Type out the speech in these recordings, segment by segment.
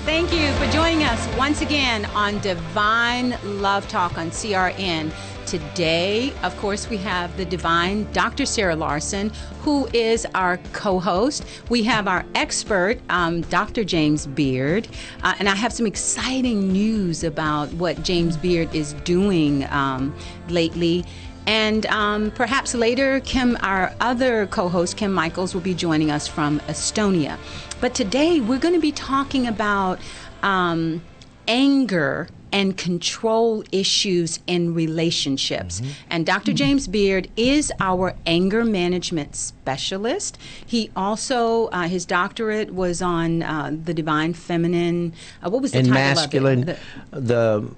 Thank you for joining us once again on Divine Love Talk on CRN. Today, of course, we have the divine Dr. Sarah Larsen, who is our co-host. We have our expert, Dr. James Beard, and I have some exciting news about what James Beard is doing lately. And perhaps later, our other co-host, Kim Michaels, will be joining us from Estonia. But today, we're going to be talking about anger and control issues in relationships. Mm-hmm. And Dr. James Beard is our anger management specialist. He also, his doctorate was on the divine feminine, what was the title masculine, of it?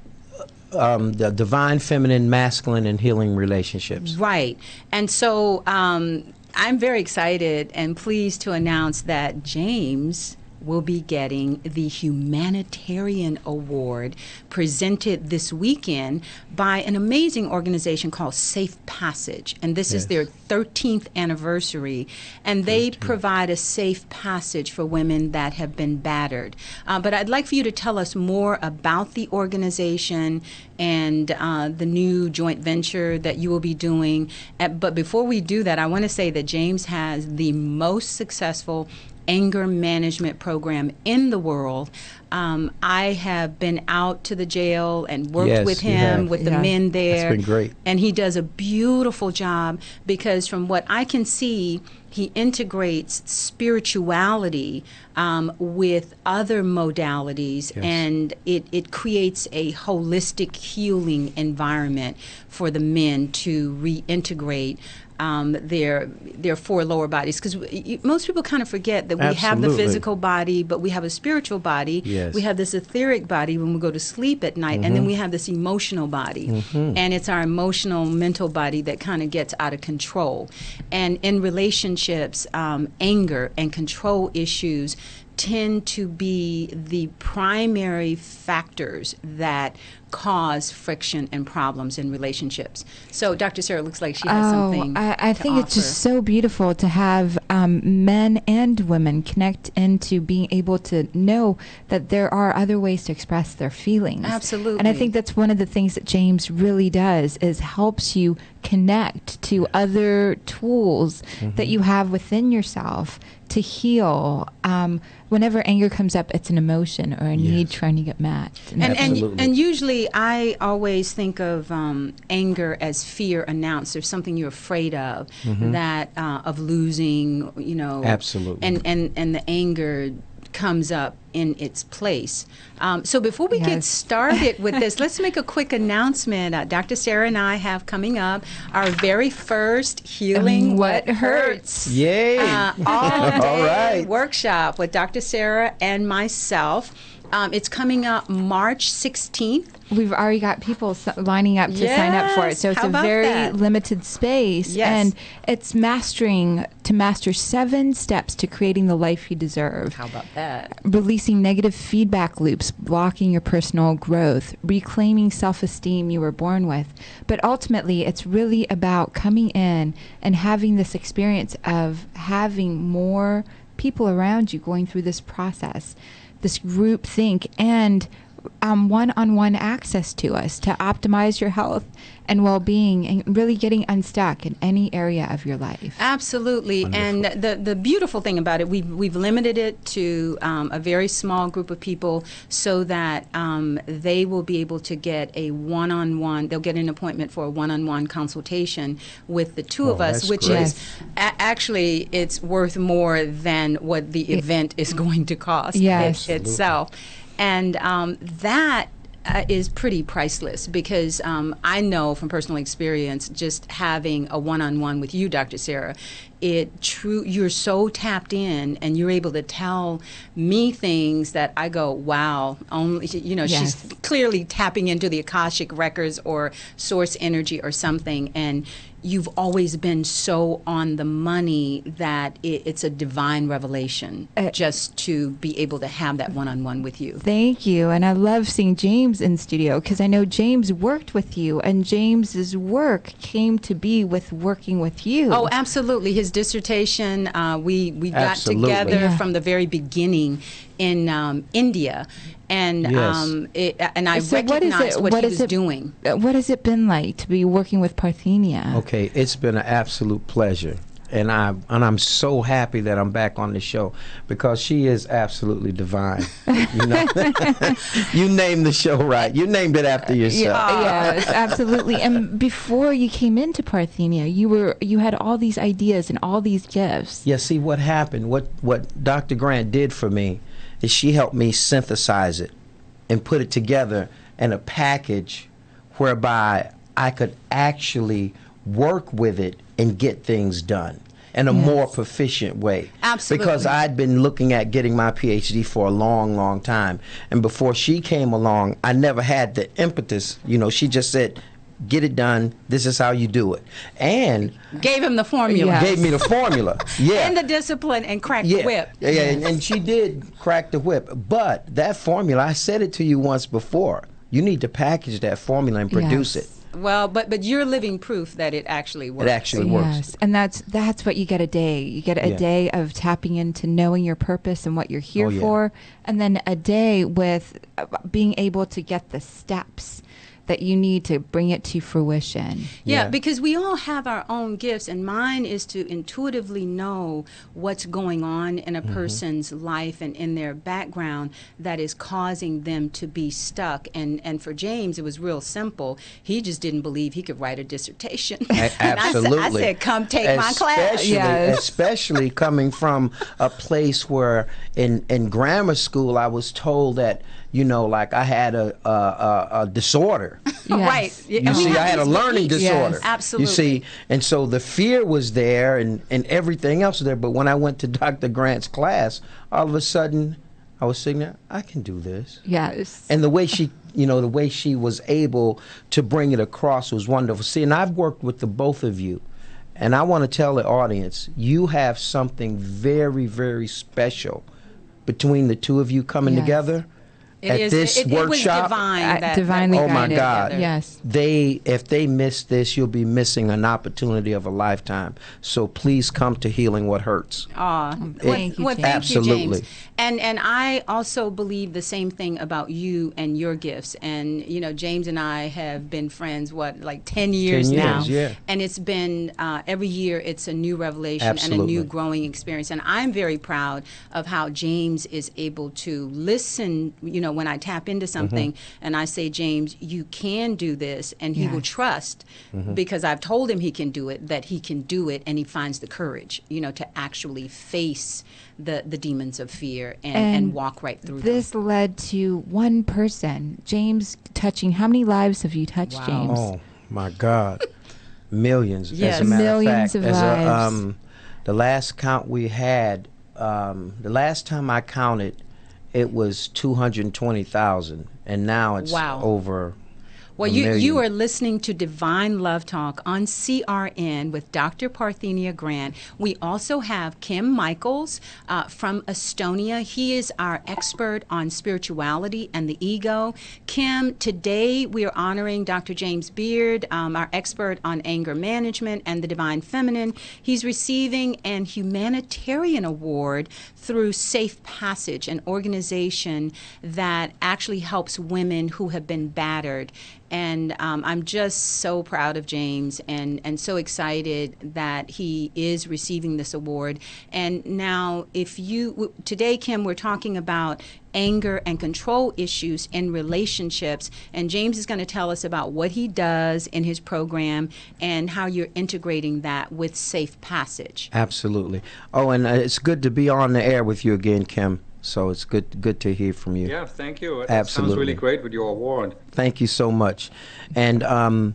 The divine feminine, masculine, and healing relationships. Right. And so I'm very excited and pleased to announce that James will be getting the Humanitarian Award presented this weekend by an amazing organization called Safe Passage. And this is their 13th anniversary. And they provide a safe passage for women that have been battered. But I'd like for you to tell us more about the organization and the new joint venture that you will be doing. But before we do that, I want to say that James has the most successful anger management program in the world. I have been out to the jail and worked with him, with the men there. It's been great. And he does a beautiful job because from what I can see, he integrates spirituality with other modalities, and it creates a holistic healing environment for the men to reintegrate their four lower bodies, because most people kind of forget that we have the physical body, but we have a spiritual body. Yes. We have this etheric body when we go to sleep at night, and then we have this emotional body, and it's our emotional, mental body that kind of gets out of control. And in relationships, anger and control issues tend to be the primary factors that cause friction and problems in relationships. So Dr. Sarah looks like she has something I think to it's just so beautiful to have men and women connect into being able to know that there are other ways to express their feelings. Absolutely. And I think that's one of the things that James really does, is helps you connect to other tools that you have within yourself to heal. Whenever anger comes up, it's an emotion or a need trying to get matched. And usually I always think of anger as fear announced. There's something you're afraid of, that of losing, you know. Absolutely. And the anger comes up in its place. So before we get started with this, let's make a quick announcement. Dr. Sarah and I have coming up our very first Healing What Hurts Yay! all-day workshop with Dr. Sarah and myself. It's coming up March 16th. We've already got people lining up to sign up for it. So it's a very limited space. Yes. And it's to master 7 steps to creating the life you deserve. How about that? Releasing negative feedback loops, blocking your personal growth, reclaiming self-esteem you were born with. But ultimately, it's really about coming in and having this experience of having more people around you going through this process, this group think, and one-on-one access to us to optimize your health and well-being and really getting unstuck in any area of your life. Absolutely. Wonderful. And the beautiful thing about it, we've limited it to a very small group of people so that they will be able to get a one-on-one, they'll get an appointment for a one-on-one consultation with the two of us, which is actually, it's worth more than what the event is going to cost itself. And that is pretty priceless because I know from personal experience, just having a one-on-one with you, Dr. Sarah, you're so tapped in and you're able to tell me things that I go, wow, she's clearly tapping into the Akashic records or source energy or something. And you've always been so on the money that it's a divine revelation just to be able to have that one-on-one with you. Thank you. And I love seeing James in studio because I know James worked with you and James's work came to be with working with you. Oh, absolutely. His dissertation, we got together from the very beginning in India, and Yes. and I So recognized what he was it, doing. What has it been like to be working with Parthenia? Okay, it's been an absolute pleasure. And I'm so happy that I'm back on the show because she is absolutely divine. You know, you named the show right. You named it after yourself. Yes, absolutely. And before you came into Parthenia, you had all these ideas and all these gifts. Yeah, see what happened, what Dr. Grant did for me is she helped me synthesize it and put it together in a package whereby I could actually work with it and get things done in a more proficient way. Absolutely. Because I'd been looking at getting my Ph.D. for a long, long time. And before she came along, I never had the impetus. You know, she just said, get it done. This is how you do it. And Gave him the formula. Yeah. gave me the formula. Yeah. And the discipline and crack the whip. Yeah, and she did crack the whip. But that formula, I said it to you once before. You need to package that formula and produce Yes. it. Well, but you're living proof that it actually works. It actually works. Yes, and that's what you get a day. You get a Yeah. day of tapping into knowing your purpose and what you're here Oh, yeah. for, and then a day with being able to get the steps that you need to bring it to fruition. Yeah, because we all have our own gifts, and mine is to intuitively know what's going on in a person's life and in their background that is causing them to be stuck. And for James, it was real simple. He just didn't believe he could write a dissertation. Absolutely. I said, come take my class. Especially- Yes. Especially coming from a place where in grammar school I was told that, you know, like I had a disorder. Yes. Right. You And we see, have I had a these learning beliefs. disorder. Yes. Absolutely. You see, and so the fear was there and everything else was there. But when I went to Dr. Grant's class, all of a sudden I was sitting there, I can do this. Yes. And the way she, you know, the way she was able to bring it across was wonderful. See, and I've worked with the both of you. And I want to tell the audience, you have something very, very special between the two of you coming Yes. together. At this it workshop, was divine. Divinely oh my guided. God, Yes. if they miss this, you'll be missing an opportunity of a lifetime. So please come to Healing What Hurts. Thank you, James. Thank Absolutely. you, James. And I also believe the same thing about you and your gifts. And you know, James and I have been friends like 10 years 10 now. years, yeah. And it's been every year it's a new revelation and a Absolutely. new growing experience. And I'm very proud of how James is able to listen. You know, when I tap into something and I say, James, you can do this, and he will Yes. trust because I've told him he can do it, that he can do it, and he finds the courage, you know, to actually face the demons of fear and walk right through This led to one person, James, touching. How many lives have you touched, Wow. James? Oh my God, millions. Yes. As a matter Millions of of fact, lives. the last count we had, the last time I counted, it was 220,000, and now it's Wow. over. Well, a you million. are listening to Divine Love Talk on CRN with Dr. Parthenia Grant. We also have Kim Michaels from Estonia. He is our expert on spirituality and the ego. Kim, today we are honoring Dr. James Beard, our expert on anger management and the divine feminine. He's receiving an humanitarian award through Safe Passage, an organization that actually helps women who have been battered. And I'm just so proud of James and so excited that he is receiving this award. And now, today, Kim, we're talking about anger and control issues in relationships. And James is going to tell us about what he does in his program and how you're integrating that with Safe Passage. Absolutely. Oh, and it's good to be on the air with you again, Kim. So it's good to hear from you. Yeah, thank you. It Absolutely. sounds really great with your award. Thank you so much. And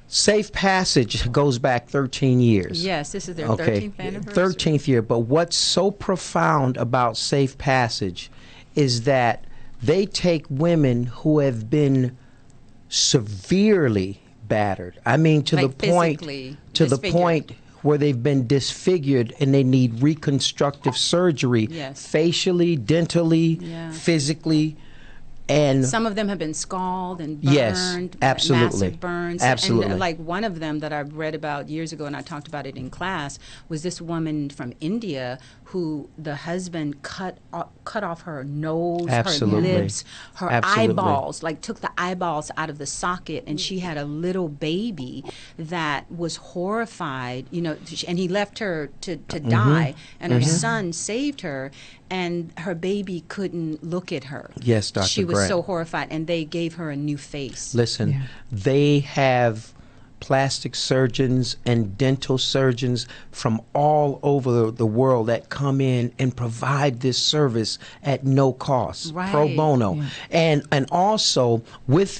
Safe Passage goes back 13 years. Yes, this is their Okay, 13th anniversary. 13th year. But what's so profound about Safe Passage is that they take women who have been severely battered. I mean, to Like the point, physically to the disfigured. point where they've been disfigured and they need reconstructive surgery, Yes. facially, dentally, Yeah. physically. And some of them have been scalded and burned. Yes, absolutely. Massive burns. Absolutely. And like one of them that I read about years ago, and I talked about it in class, was this woman from India who the husband cut off her nose, Absolutely. her lips, her Absolutely. eyeballs, like took the eyeballs out of the socket, and she had a little baby that was horrified, you know, and he left her to die, and her son saved her, and her baby couldn't look at her. Yes, Dr. She was Grant. so horrified, and they gave her a new face. Listen, they have plastic surgeons and dental surgeons from all over the world that come in and provide this service at no cost, pro Right. bono. And also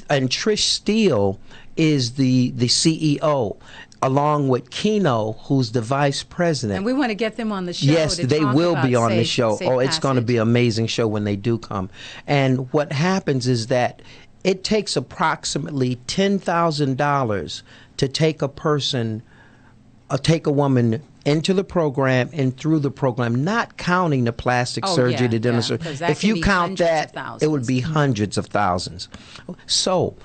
and Trish Steele is the CEO, along with Keno, who's the vice president. And we want to get them on the show. Yes, to they talk will about be on the safe- show. safe Oh, it's going to passage. be an amazing show when they do come. And what happens is that it takes approximately $10,000 to take a woman into the program and through the program, not counting the plastic Oh, surgery, yeah, the dental yeah, surgery. 'cause that If can you be count hundreds of that, it would thousands. be hundreds of thousands. So,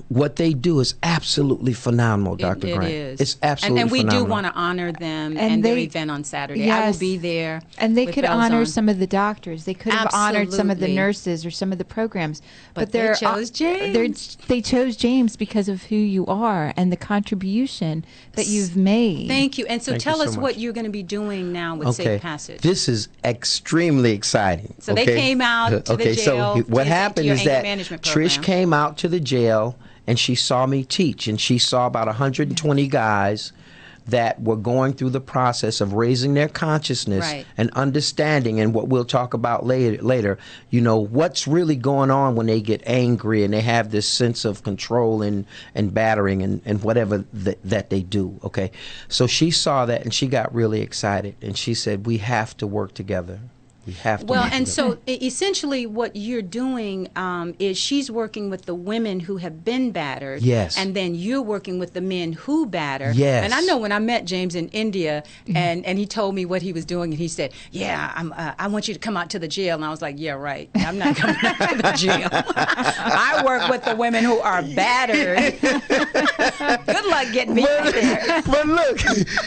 what they do is absolutely phenomenal, Dr. It Grant. is. It's absolutely and we phenomenal. do want to honor them And and their they- event on Saturday. I will Yes. be there. And they with could bells honor on. some of the doctors. They could have honored some of the Absolutely. nurses or some of the programs. But they they're, chose James. They chose James because of who you are and the contribution that you've made. Thank you. And so Thank you tell so us much. what you're going to be doing now with Okay, Safe Passage. this is extremely exciting. So they okay? came out to the Okay, jail so what to happened your is anger that management Trish program. came out to the jail and she saw me teach, and she saw about 120 guys that were going through the process of raising their consciousness Right. and understanding, and what we'll talk about later, you know, what's really going on when they get angry and they have this sense of control and battering and whatever that they do, okay? So she saw that and she got really excited, and she said, we have to work together. We have to Well, work and together. so essentially what you're doing is she's working with the women who have been battered. Yes. And then you're working with the men who batter. Yes. And I know when I met James in India and he told me what he was doing, and he said, yeah, I want you to come out to the jail. And I was like, yeah, right. I'm not coming out to the jail. I work with the women who are battered. Good luck getting me out there. But look,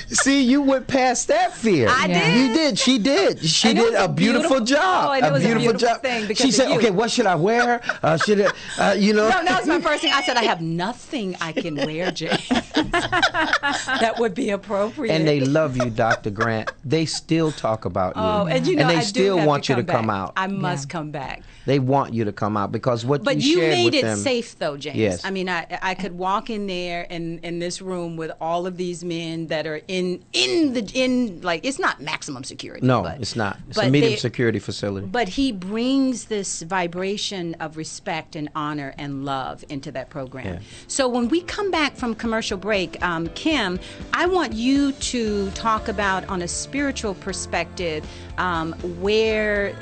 see, you went past that fear. I Yeah. did. You did. She did. She And it did was a a beautiful beautiful- job. oh, and it was a beautiful job. thing because she of said, you. "Okay, what should I wear? Should I, you know?" No, that was my first thing. I said, I have nothing I can wear, James. That would be appropriate. And they love you, Dr. Grant. They still talk about you. Oh, and you know, they I do still have want you to back. come out. I must come back. They want you to come out because what But you you shared made with it them. safe, though, James. Yes. I mean, I could walk in there in this room with all of these men that are in like, it's not maximum security. No, but, it's not. It's but a medium they- security facility. But he brings this vibration of respect and honor and love into that program. Yeah. So when we come back from commercial break, Kim, I want you to talk about, on a spiritual perspective, where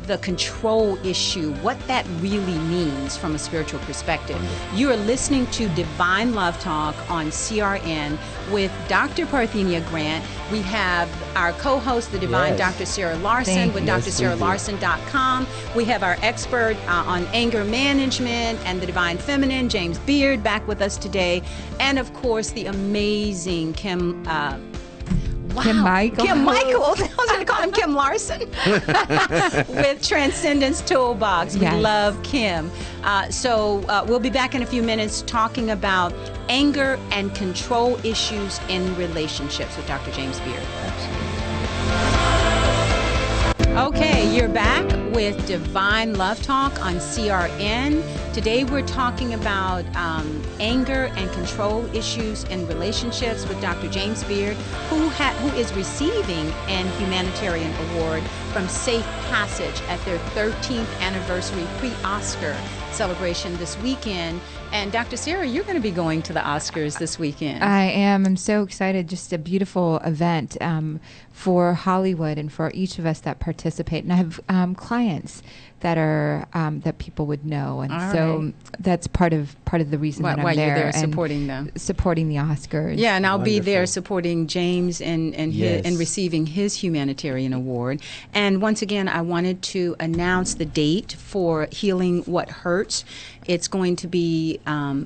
the control issue, what that really means from a spiritual perspective. You are listening to Divine Love Talk on CRN with Dr. Parthenia Grant. We have our co-host, the Divine Yes. Dr. Sarah Larsen Thank with you. Yes, we do. DrSarahLarsen.com. We have our expert on anger management and the Divine Feminine, James Beard, back with us today. And of course, the amazing Kim Kim Michael. Kim Michael. I was going to call him Kim Larsen. With Transcendence Toolbox. We Yes. love Kim. So we'll be back in a few minutes talking about anger and control issues in relationships with Dr. James Beard. Okay, you're back with Divine Love Talk on CRN. Today we're talking about anger and control issues in relationships with Dr. James Beard, who is receiving an humanitarian award from Safe Passage at their 13th anniversary pre-Oscar celebration this weekend. And Dr. Sarah, you're going to be going to the Oscars this weekend. I am. I'm so excited. Just a beautiful event for Hollywood and for each of us that participate. And I have clients that are that people would know, and All so right. that's part of the reason that I'm Why there, you're there and supporting them. supporting the Oscars. Yeah, and I'll be there Wonderful. supporting James and Yes. in receiving his humanitarian award. And once again, I wanted to announce the date for Healing What Hurts. It's going to be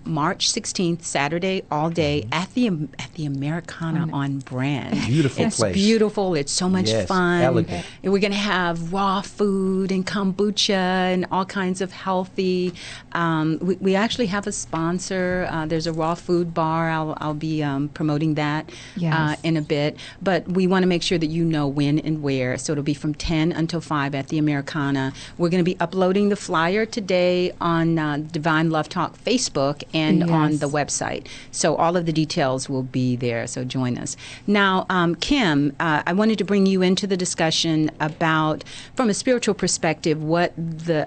March 16th, Saturday, all day at the Americana on Brand. Beautiful It's place. beautiful. It's so much Yes, fun. elegant. And we're going to have raw food and kombucha and all kinds of healthy. We actually have a sponsor. There's a raw food bar. I'll be promoting that Yes. in a bit. But we want to make sure that you know when and where. So it'll be from 10 until 5 at the Americana. We're going to be uploading the flyer today on Divine Love Talk Facebook and on Yes. the website. So all of the details will be there. So join us. Now, Kim, I wanted to bring you into the discussion about, from a spiritual perspective, what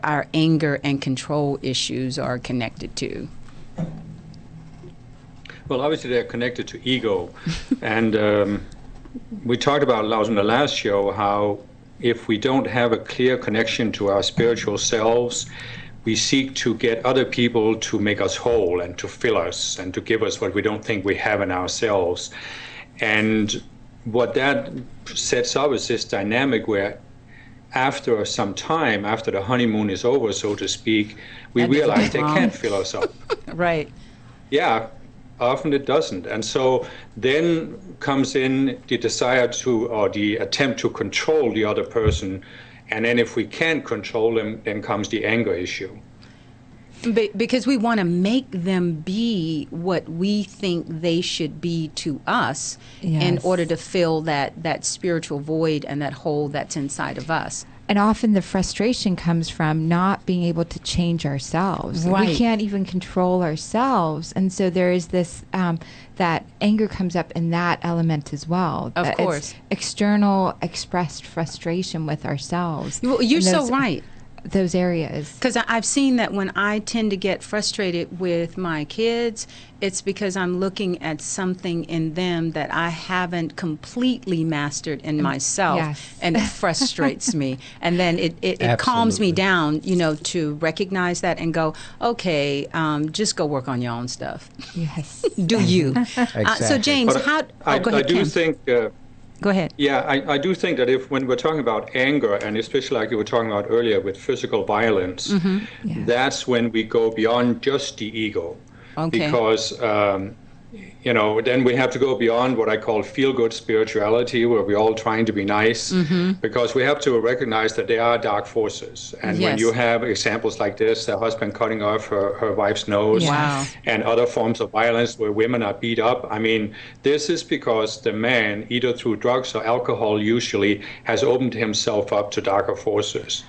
our anger and control issues are connected to. Well, obviously they're connected to ego. And we talked about in the last show how if we don't have a clear connection to our spiritual selves, we seek to get other people to make us whole and to fill us and to give us what we don't think we have in ourselves. And what that sets up is this dynamic where after some time, after the honeymoon is over, so to speak, we That realize doesn't they wrong. can't fill us up. Right. Yeah, often it doesn't. And so then comes in the desire to, or the attempt to control the other person. And then if we can't control them, then comes the anger issue. Because we want to make them be what we think they should be to us in Yes. order to fill that spiritual void and that hole that's inside of us. And often the frustration comes from not being able to change ourselves. Right. We can't even control ourselves. And so there is this, that anger comes up in that element as well. Of It's course. external expressed frustration with ourselves. Well, you're in so those- right. Those areas. Because I've seen that when I tend to get frustrated with my kids, it's because I'm looking at something in them that I haven't completely mastered in myself, Yes. and it frustrates me. And then it calms me Absolutely. down, to recognize that and go, okay, just go work on your own stuff. Yes. Do you? So Exactly. James, But how? I Go ahead, do Kim. think... Go ahead. Yeah, I do think that when we're talking about anger, and especially like you were talking about earlier with physical violence, Yeah. that's when we go beyond just the ego. Okay. Because, then we have to go beyond what I call feel-good spirituality, where we're all trying to be nice, because we have to recognize that there are dark forces. And when Yes. you have examples like this, the husband cutting off her wife's nose, Wow. and other forms of violence where women are beat up. I mean, this is because the man, either through drugs or alcohol usually, has opened himself up to darker forces.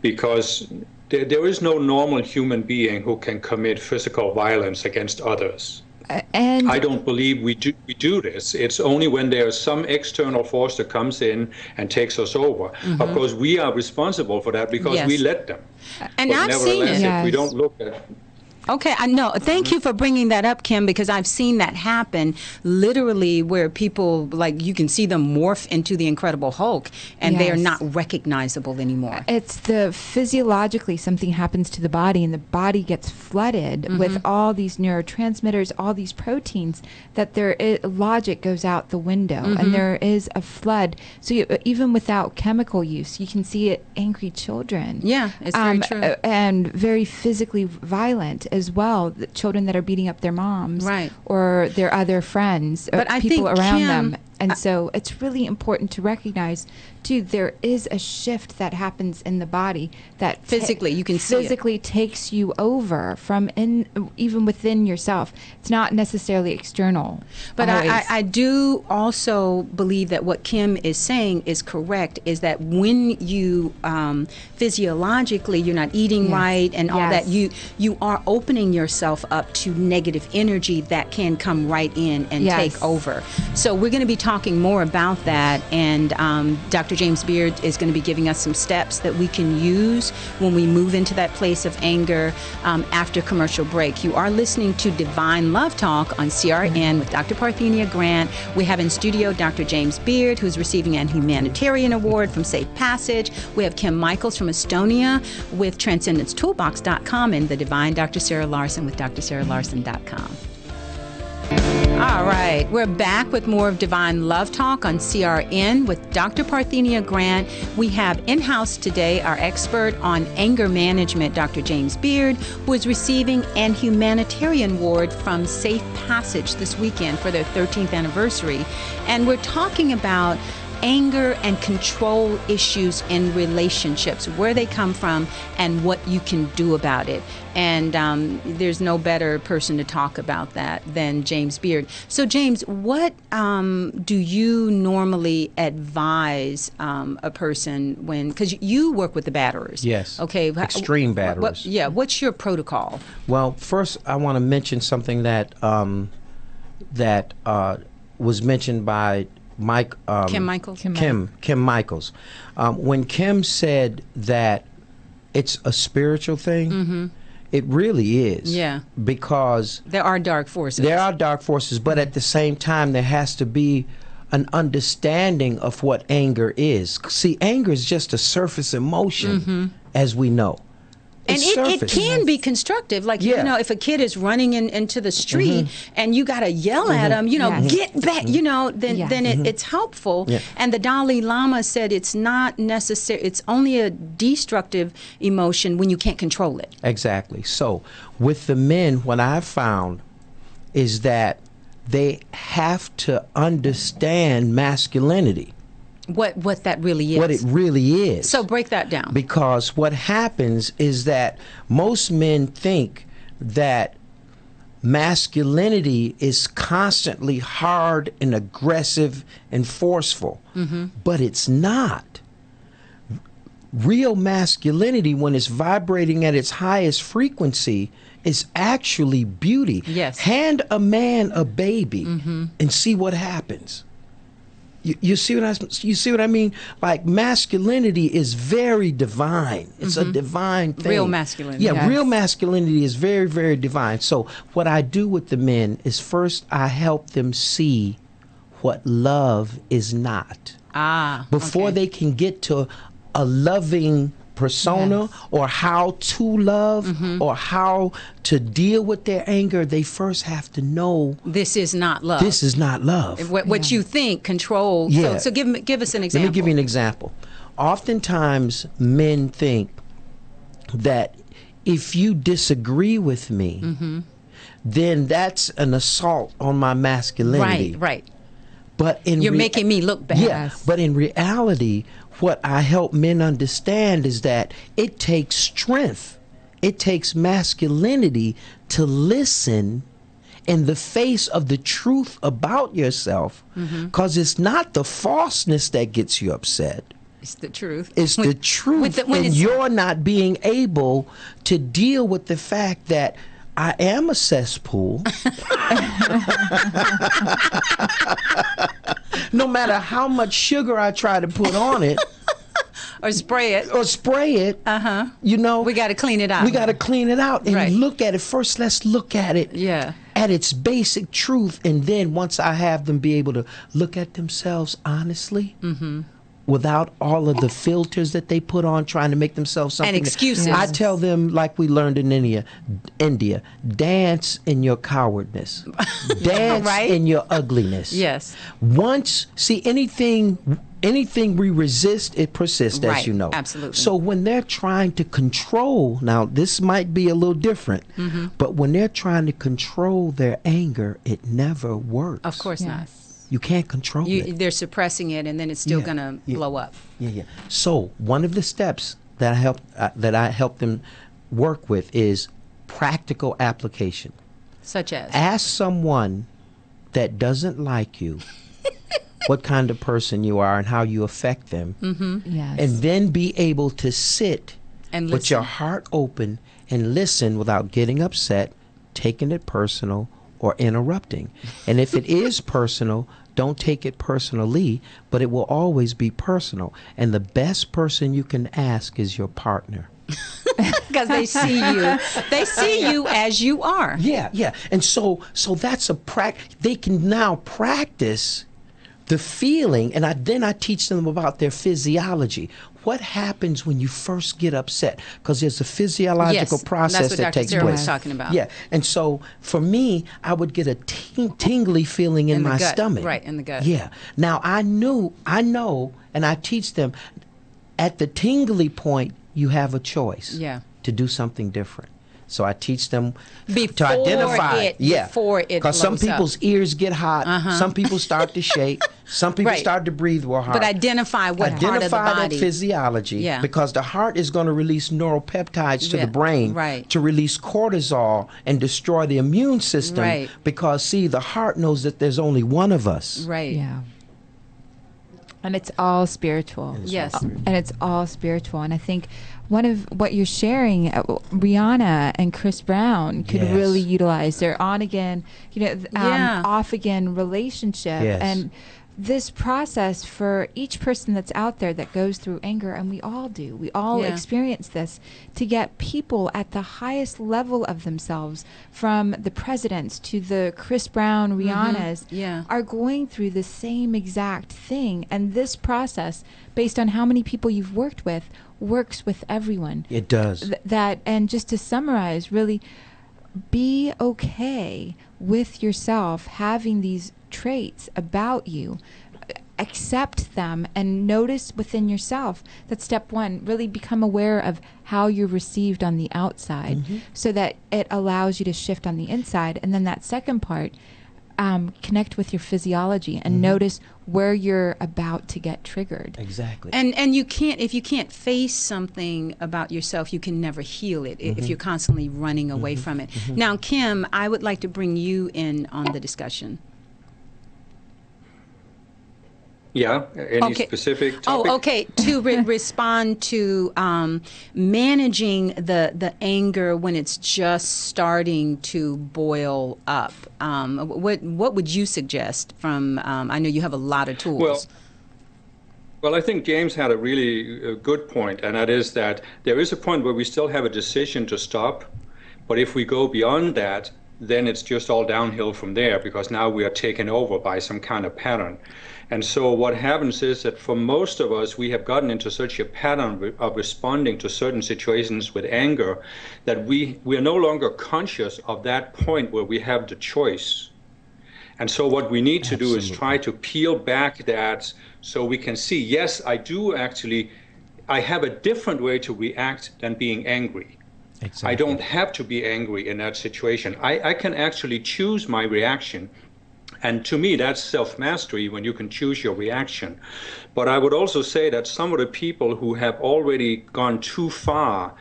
Because there is no normal human being who can commit physical violence against others. And I don't believe we do this. It's only when there's some external force that comes in and takes us over. Of course, we are responsible for that because we Yes. let them. And But I've seen nevertheless, it. if we Yes. don't look at... Okay, I know. Thank you for bringing that up, Kim, because I've seen that happen literally where people, like, you can see them morph into the Incredible Hulk and they are Yes. not recognizable anymore. it's the physiologically something happens to the body, and the body gets flooded with all these neurotransmitters, all these proteins, that logic goes out the window, and there is a flood. So even without chemical use, you can see it angry children. Yeah, it's very true. And very physically violent as well. The children that are beating up their moms, Right. or their other friends, But I people think, around Kim, them. And so it's really important to recognize, too, there is a shift that happens in the body that Physically, you can see it. physically takes you over from even within yourself. It's not necessarily external. But always. I do also believe that what Kim is saying is correct, is that when you physiologically, you're not eating Yes. right and all that, Yes. you are opening yourself up to negative energy that can come right in and Yes. take over. So we're going to be talking more about that, and Dr. James Beard is going to be giving us some steps that we can use when we move into that place of anger after commercial break. You are listening to Divine Love Talk on CRN with Dr. Parthenia Grant. We have in studio Dr. James Beard, who's receiving an humanitarian award from Safe Passage. We have Kim Michaels from Estonia with TranscendenceToolbox.com, and the Divine Dr. Sarah Larsen with DrSarahLarsen.com. All right, we're back with more of Divine Love Talk on CRN with Dr. Parthenia Grant. We have in-house today our expert on anger management, Dr. James Beard, who is receiving an humanitarian award from Safe Passage this weekend for their 13th anniversary. And we're talking about anger and control issues in relationships, where they come from and what you can do about it. And there's no better person to talk about that than James Beard. So James, what do you normally advise a person when, because you work with the batterers? Yes. Okay. Extreme batterers. What's your protocol? Well, first I want to mention something that was mentioned by Kim Michaels. Kim Michaels. When Kim said that it's a spiritual thing, it really is. Yeah. Because there are dark forces. There are dark forces, but at the same time, there has to be an understanding of what anger is. See, anger is just a surface emotion, as we know. And it can be constructive. Like, you know, if a kid is running into the street and you got to yell at them, you know, get back, you know, then it's helpful. Yeah. And the Dalai Lama said it's not necessary. It's only a destructive emotion when you can't control it. Exactly. So with the men, what I've found is that they have to understand masculinity. What that really is. What it really is. So break that down. Because what happens is that most men think that masculinity is constantly hard and aggressive and forceful. But it's not. Real masculinity, when it's vibrating at its highest frequency, is actually beauty. Yes. Hand a man a baby and see what happens. You see what I mean? Like, masculinity is very divine. It's a divine thing. Real masculinity. Yeah, real masculinity is very, very divine. So what I do with the men is, first I help them see what love is not. Before they can get to a loving persona or how to love or how to deal with their anger, they first have to know this is not love. This is not love. What you think, control. Yeah. So give us an example. Let me give you an example. Oftentimes men think that if you disagree with me, then that's an assault on my masculinity. Right. But you're making me look bad. Yeah, but in reality, what I help men understand is that it takes strength. It takes masculinity to listen in the face of the truth about yourself, because it's not the falseness that gets you upset. It's the truth. It's the truth. And you're not being able to deal with the fact that I am a cesspool. No matter how much sugar I try to put on it. Or spray it. You know. We got to clean it out. We got to clean it out and look at it. First, let's look at it at its basic truth. And then once I have them be able to look at themselves honestly, without all of the filters that they put on trying to make themselves something. And excuses. I tell them, like we learned in India, dance in your cowardness. Dance in your ugliness. Yes. Anything we resist, it persists, as you know. Absolutely. So when they're trying to control, now this might be a little different, but when they're trying to control their anger, it never works. Of course not. You can't control it. They're suppressing it, and then it's still going to blow up. So one of the steps that I help them work with is practical application. Such as? Ask someone that doesn't like you what kind of person you are and how you affect them. And then be able to sit and with your heart open and listen without getting upset, taking it personal, or interrupting. And if it is personal, don't take it personally, but it will always be personal. And the best person you can ask is your partner. Because they see you. They see you as you are. Yeah, yeah. And so that's they can now practice the feeling, and then I teach them about their physiology. What happens when you first get upset? Because there's a physiological process that takes Sarah place. was talking about. Yeah, and so for me, I would get a tingly feeling in my gut. stomach. Right, in the gut. Yeah. Now I know, and I teach them at the tingly point, you have a choice to do something different. So I teach them to identify. Before it because some people's ears get hot. Some people start to shake. Some people start to breathe more hard. But identify what part of the body. That physiology. Yeah. Because the heart is going to release neuropeptides to the brain to release cortisol and destroy the immune system. Right. Because, see, the heart knows that there's only one of us. Right. Yeah. And it's all spiritual. Yes. And it's all spiritual. And I think one of what you're sharing, Rihanna and Chris Brown could really utilize their on again, off again relationship. Yes. And this process for each person that's out there that goes through anger, and we all do, we all experience this, to get people at the highest level of themselves, from the presidents to the Chris Brown, Rihannas, are going through the same exact thing. And this process, based on how many people you've worked with, works with everyone. It does. And just to summarize, really, be okay with yourself having these traits about you. Accept them and notice within yourself. That's step one. Really become aware of how you're received on the outside, so that it allows you to shift on the inside. And then that second part, connect with your physiology and notice where you're about to get triggered. Exactly. And you can't, if you can't face something about yourself, you can never heal it if you're constantly running away from it. Now, Kim, I would like to bring you in on the discussion. Yeah, any specific topic? Oh, okay. To respond to managing the anger when it's just starting to boil up. What would you suggest from, I know you have a lot of tools. Well, I think James had a really good point, and that is that there is a point where we still have a decision to stop, but if we go beyond that, then it's just all downhill from there, because now we are taken over by some kind of pattern. And so what happens is that for most of us, we have gotten into such a pattern of responding to certain situations with anger that we are no longer conscious of that point where we have the choice. And so what we need to do is try to peel back that so we can see, yes, I have a different way to react than being angry. Exactly. I don't have to be angry in that situation. I can actually choose my reaction. And to me, that's self-mastery, when you can choose your reaction. But I would also say that some of the people who have already gone too far,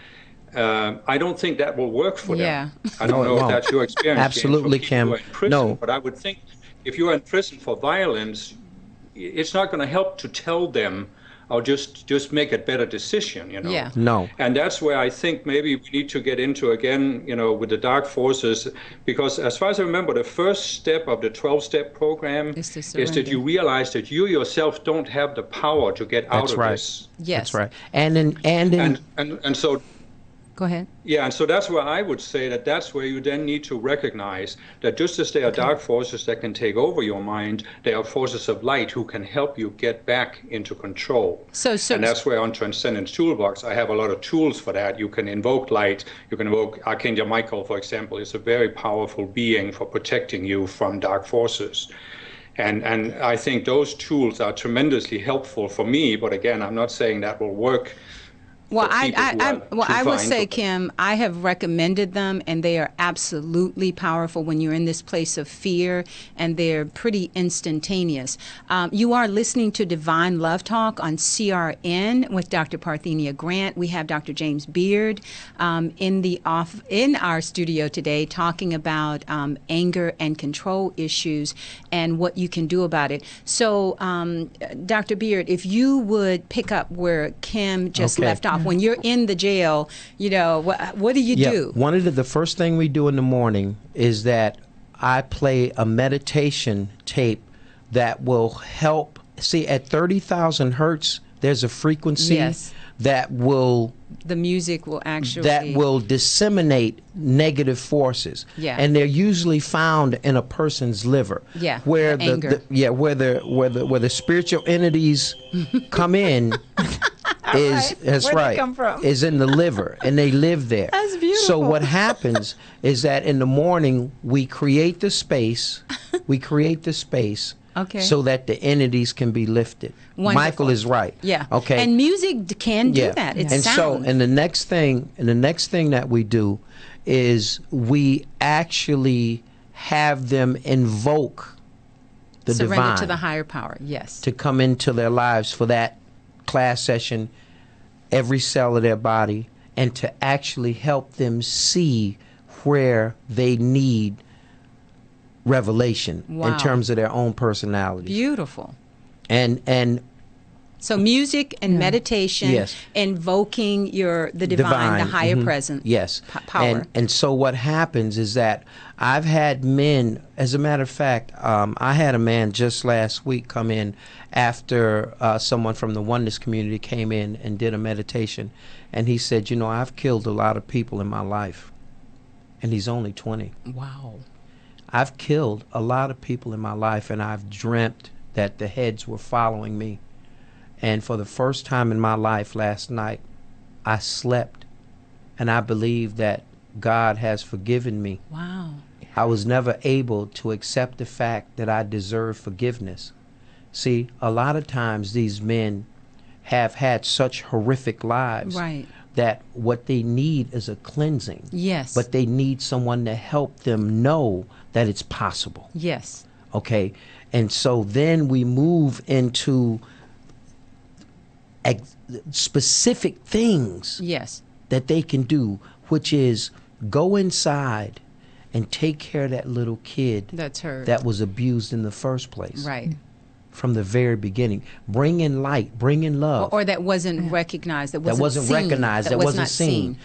I don't think that will work for them. I don't know if that's your experience. Absolutely, Kim. No. But I would think if you're in prison for violence, it's not going to help to tell them, or just make a better decision, Yeah. No. And that's where I think maybe we need to get into again, with the dark forces, because as far as I remember, the first step of the 12-step program is that you realize that you yourself don't have the power to get out of this. Yes. That's right. And so. Go ahead. Yeah, and so that's where I would say that's where you then need to recognize that just as there are dark forces that can take over your mind, there are forces of light who can help you get back into control. And that's where on Transcendence Toolbox, I have a lot of tools for that. You can invoke light. You can invoke Archangel Michael, for example, is a very powerful being for protecting you from dark forces. And I think those tools are tremendously helpful for me, but again, I'm not saying that will work. Well, I would say, Kim, I have recommended them, and they are absolutely powerful when you're in this place of fear, and they're pretty instantaneous. You are listening to Divine Love Talk on CRN with Dr. Parthenia Grant. We have Dr. James Beard in our studio today, talking about anger and control issues and what you can do about it. So, Dr. Beard, if you would pick up where Kim just left off. When you're in the jail, what do you do? One of the first thing we do in the morning is that I play a meditation tape that will help. See, at 30,000 hertz, there's a frequency Yes. that will The music will actually disseminate negative forces. Yeah. And they're usually found in a person's liver. Yeah, Where the anger. where the spiritual entities come in is that's Where'd they right. come from? Is in the liver, and they live there. That's So beautiful. what happens is that in the morning we create the space. Okay. So that the entities can be lifted. Wonderful. Michael is right. Yeah. Okay. And music can do that. It's and sound. so, and the next thing that we do is we actually have them invoke the Surrender divine to the higher power. Yes. to come into their lives for that class session, every cell of their body, and to actually help them see where they need revelation Wow. in terms of their own personality. Beautiful. And So music and meditation, Yes. invoking the divine, the higher presence. Yes. Power. And so what happens is that I've had men, as a matter of fact, I had a man just last week come in after someone from the oneness community came in and did a meditation. And he said, I've killed a lot of people in my life. And he's only 20. Wow. I've killed a lot of people in my life, and I've dreamt that the heads were following me. And for the first time in my life last night, I slept, and I believe that God has forgiven me. Wow. I was never able to accept the fact that I deserve forgiveness. See, a lot of times these men have had such horrific lives Right. that what they need is a cleansing. Yes. But they need someone to help them know that it's possible. Yes. Okay? And so then we move into specific things Yes. that they can do, which is go inside and take care of that little kid That's her. that was abused in the first place. Right. From the very beginning. Bring in light, bring in love. Or that wasn't recognized. That that wasn't seen, recognized, that was wasn't not seen.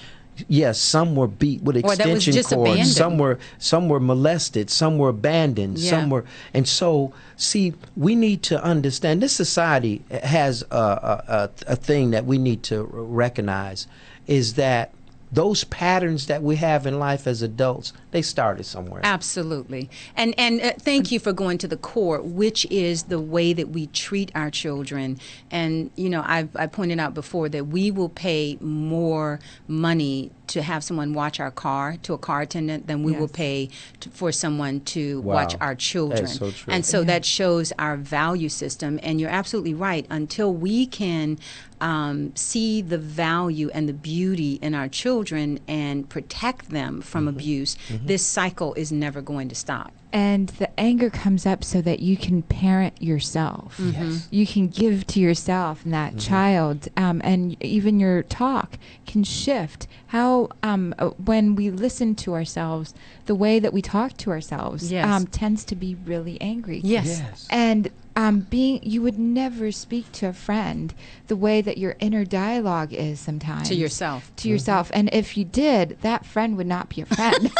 Yes, some were beat with Or that was extension just cords. abandoned. Some were molested. Some were abandoned. Yeah. Some were, and so see, we need to understand. This society has a thing that we need to recognize, is that those patterns that we have in life as adults, they started somewhere. Absolutely. And thank you for going to the core, which is the way that we treat our children. And, I pointed out before that we will pay more money to have someone watch our car, to a car attendant, than we will pay for someone to watch our children. That is so true. And so that shows our value system. And you're absolutely right. Until we can see the value and the beauty in our children and protect them from abuse, this cycle is never going to stop. And the anger comes up so that you can parent yourself. Yes. You can give to yourself and that child, and even your talk can shift. How, when we listen to ourselves, the way that we talk to ourselves Yes. tends to be really angry. Yes. And you would never speak to a friend the way that your inner dialogue is sometimes. To yourself. To yourself. And if you did, that friend would not be a friend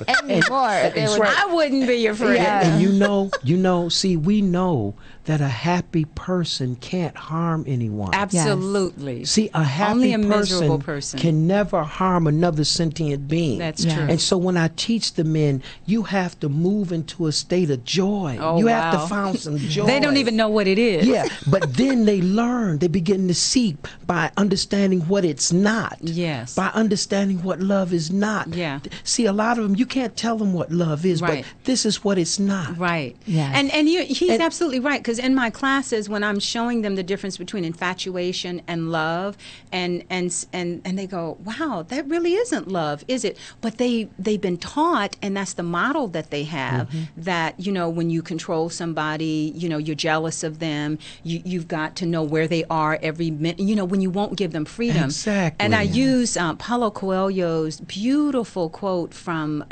anymore. They would- I wouldn't be your friend. Yeah. And see, we know that a happy person can't harm anyone. Absolutely. See, a happy Only a miserable person. can never harm another sentient being. That's Yeah. true. And so when I teach the men, you have to move into a state of joy. Oh, you have to wow. find some joy. They don't even know what it is. Yeah, but then they learn. They begin to see by understanding what it's not. Yes. By understanding what love is not. Yeah. See, a lot of them, you can't tell them what love is, Right. but this is what it's not. Right. Yes. And he's absolutely right, because in my classes, when I'm showing them the difference between infatuation and love, and they go, wow, that really isn't love, is it? But they've been taught, and that's the model that they have, that, when you control somebody, you're jealous of them, you've got to know where they are every minute, when you won't give them freedom. Exactly. And I use Paulo Coelho's beautiful quote from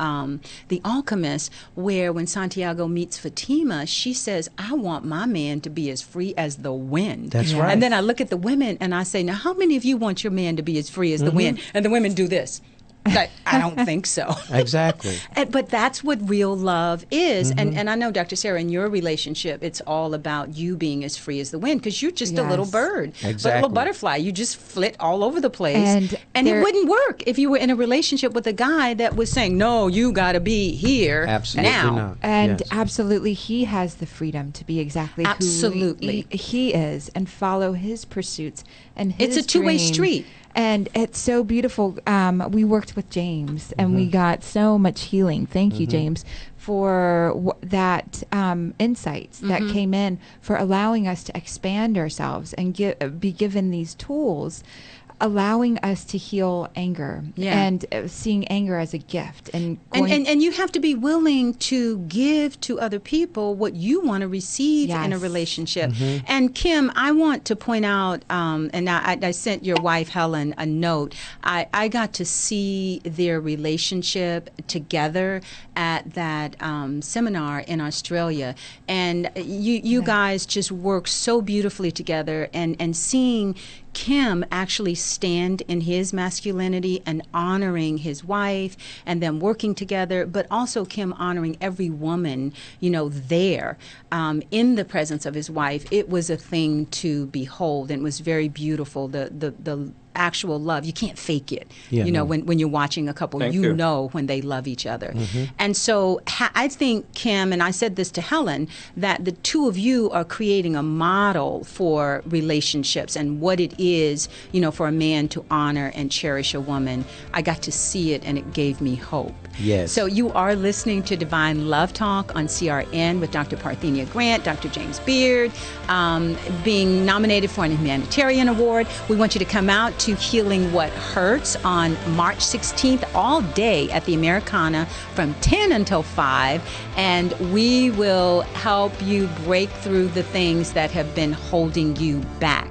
The Alchemist, where when Santiago meets Fatima, she says, I want my man to be as free as the wind. That's right. And then I look at the women and I say, now, how many of you want your man to be as free as the wind? And the women do this. I don't think so. Exactly. But that's what real love is. And I know, Dr. Sarah, in your relationship, it's all about you being as free as the wind, because you're just a little Yes. bird, Exactly. a little butterfly. You just flit all over the place. And it there- wouldn't work if you were in a relationship with a guy that was saying, no, you got to be here Absolutely now. not. And Yes. absolutely, he has the freedom to be exactly Absolutely. who he is and follow his pursuits and his It's a two-way dream. street. And it's so beautiful. We worked with James, and we got so much healing. Thank you, James, for that insights that came in, for allowing us to expand ourselves and be given these tools, allowing us to heal anger and seeing anger as a gift. And you have to be willing to give to other people what you want to receive in a Yes. relationship. And Kim, I want to point out, and I sent your wife Helen a note. I got to see their relationship together at that seminar in Australia, and you guys just work so beautifully together, and seeing Kim actually stand in his masculinity and honoring his wife, and them working together, but also Kim honoring every woman, there in the presence of his wife. It was a thing to behold, and it was very beautiful. The actual love, you can't fake it. When you're watching a couple, Thank you you. know when they love each other. And so I think, Kim, and I said this to Helen, that the two of you are creating a model for relationships and what it is, for a man to honor and cherish a woman. I got to see it, and it gave me hope. Yes. So you are listening to Divine Love Talk on CRN with Dr. Parthenia Grant, Dr. James Beard, being nominated for an humanitarian award. We want you to come out to Healing What Hurts on March 16th, all day at the Americana from 10 until 5, and we will help you break through the things that have been holding you back.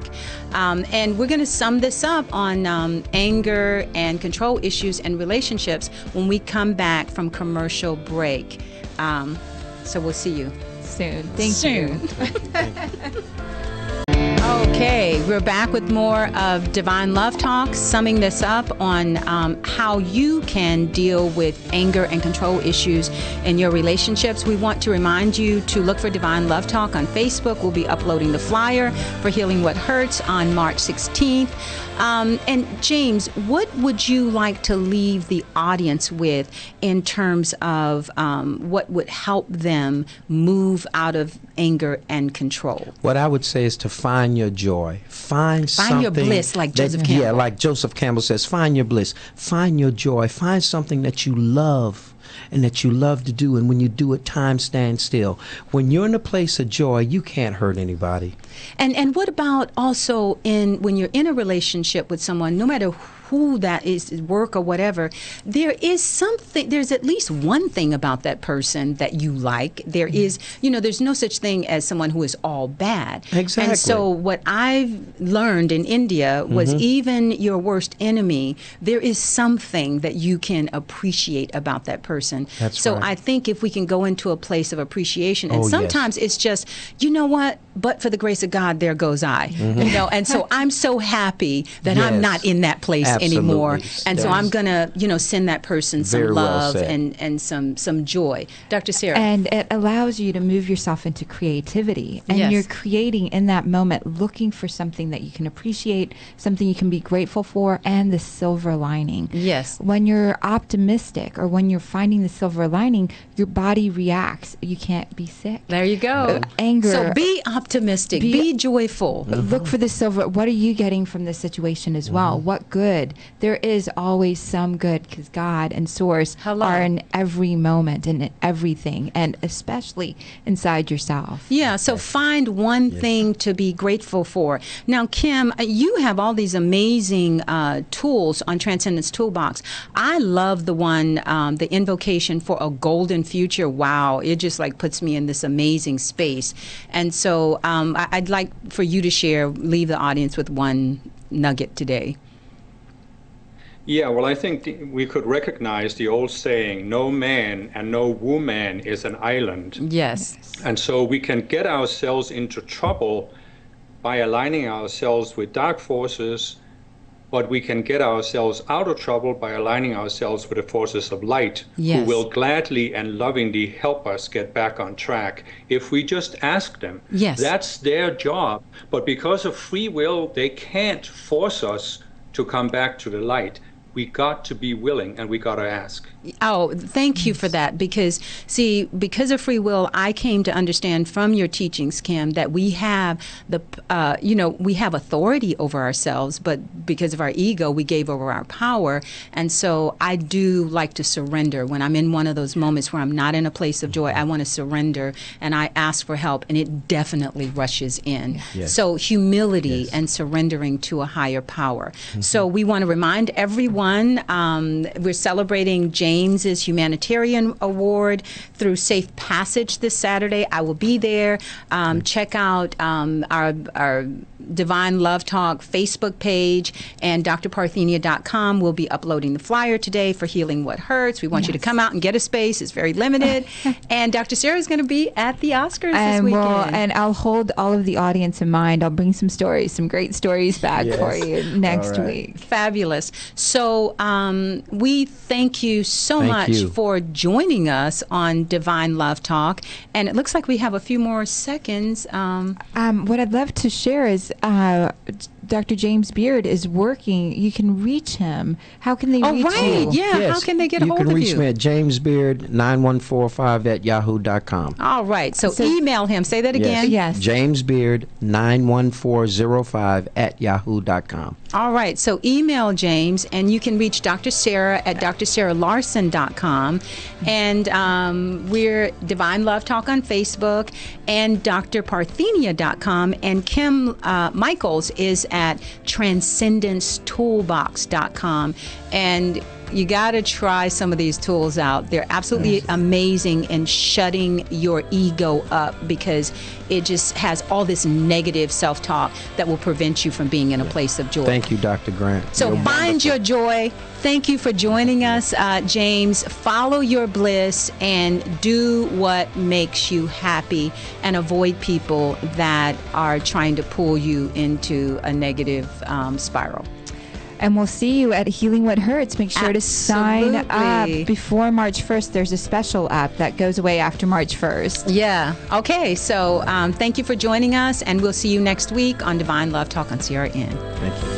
And we're going to sum this up on anger and control issues and relationships when we come back from commercial break. So we'll see you soon. Thank you. Okay, we're back with more of Divine Love Talk, summing this up on how you can deal with anger and control issues in your relationships. We want to remind you to look for Divine Love Talk on Facebook. We'll be uploading the flyer for Healing What Hurts on March 16th. And James, what would you like to leave the audience with in terms of what would help them move out of anger and control? What I would say is to find your joy. Find something. your bliss, like Joseph Campbell. Yeah, like Joseph Campbell says, find your bliss. Find your joy. Find something that you love and that you love to do. And when you do it, time stands still. When you're in a place of joy, you can't hurt anybody. And what about also when you're in a relationship with someone, no matter who that is, work or whatever, there's at least one thing about that person that you like. There is, there's no such thing as someone who is all bad. Exactly. And so what I've learned in India was even your worst enemy, there is something that you can appreciate about that person. That's so right. I think if we can go into a place of appreciation, and Oh, yes. sometimes it's just, you know what, but for the grace of God, there goes I. And so I'm so happy that I'm Yes. not in that place anymore. Absolutely. And so Yes. I'm going to, send that person some Very well love said. and some joy. Dr. Sarah. And it allows you to move yourself into creativity. And Yes. you're creating in that moment, looking for something that you can appreciate, something you can be grateful for, and the silver lining. Yes. When you're optimistic or when you're finding the silver lining, your body reacts. You can't be sick. There you go. Anger. So be optimistic. Be joyful. Look for the silver. What are you getting from this situation as well? What good? There is always some good, because God and Source Hello. are in every moment and in everything, and especially inside yourself. Yeah, so find one thing to be grateful for. Now, Kim, you have all these amazing tools on Transcendence Toolbox. I love the one, the invocation for a golden future. Wow, it just puts me in this amazing space. And so I'd like for you to leave the audience with one nugget today. Yeah, well, I think we could recognize the old saying, no man and no woman is an island. Yes. And so we can get ourselves into trouble by aligning ourselves with dark forces but we can get ourselves out of trouble by aligning ourselves with the forces of light, Yes. who will gladly and lovingly help us get back on track if we just ask them. Yes. That's their job, but because of free will, they can't force us to come back to the light. We got to be willing, and we got to ask. Oh, thank you for that. Because, see, because of free will, I came to understand from your teachings, Kim, that we have we have authority over ourselves, but because of our ego, we gave over our power. And so I do like to surrender. When I'm in one of those moments where I'm not in a place of joy, I want to surrender, and I ask for help, and it definitely rushes in. Yes. So humility Yes. and surrendering to a higher power. So we want to remind everyone, we're celebrating James's Humanitarian Award through Safe Passage this Saturday. I will be there. Check out our Divine Love Talk Facebook page, and drparthenia.com will be uploading the flyer today for Healing What Hurts. We want you to come out and get a space. It's very limited. And Dr. Sarah is going to be at the Oscars this weekend. And I'll hold all of the audience in mind. I'll bring some stories, some great stories back Yes. for you next All right. week. Fabulous. So we thank you so Thank much you. for joining us on Divine Love Talk. And it looks like we have a few more seconds. What I'd love to share is Dr. James Beard is working. You can reach him. How can they reach right. you? Yeah. Yes. How can they get a hold You of can reach you? me at jamesbeard9145@yahoo.com. All right. So, So- email him. Say that again. Yes. jamesbeard91405@yahoo.com. All right. So email James, and you can reach Dr. Sarah at drsarahlarsen.com. And we're Divine Love Talk on Facebook and drparthenia.com. And Kim Michaels is at transcendencetoolbox.com. And you got to try some of these tools out. They're absolutely amazing in shutting your ego up, because it just has all this negative self-talk that will prevent you from being in a place of joy. Thank you, Dr. Grant. So You're find wonderful. your joy. Thank you for joining us, James. Follow your bliss and do what makes you happy, and avoid people that are trying to pull you into a negative spiral. And we'll see you at Healing What Hurts. Make sure to sign Absolutely. up before March 1st. There's a special app that goes away after March 1st. Yeah. Okay. So thank you for joining us, and we'll see you next week on Divine Love Talk on CRN. Thank you.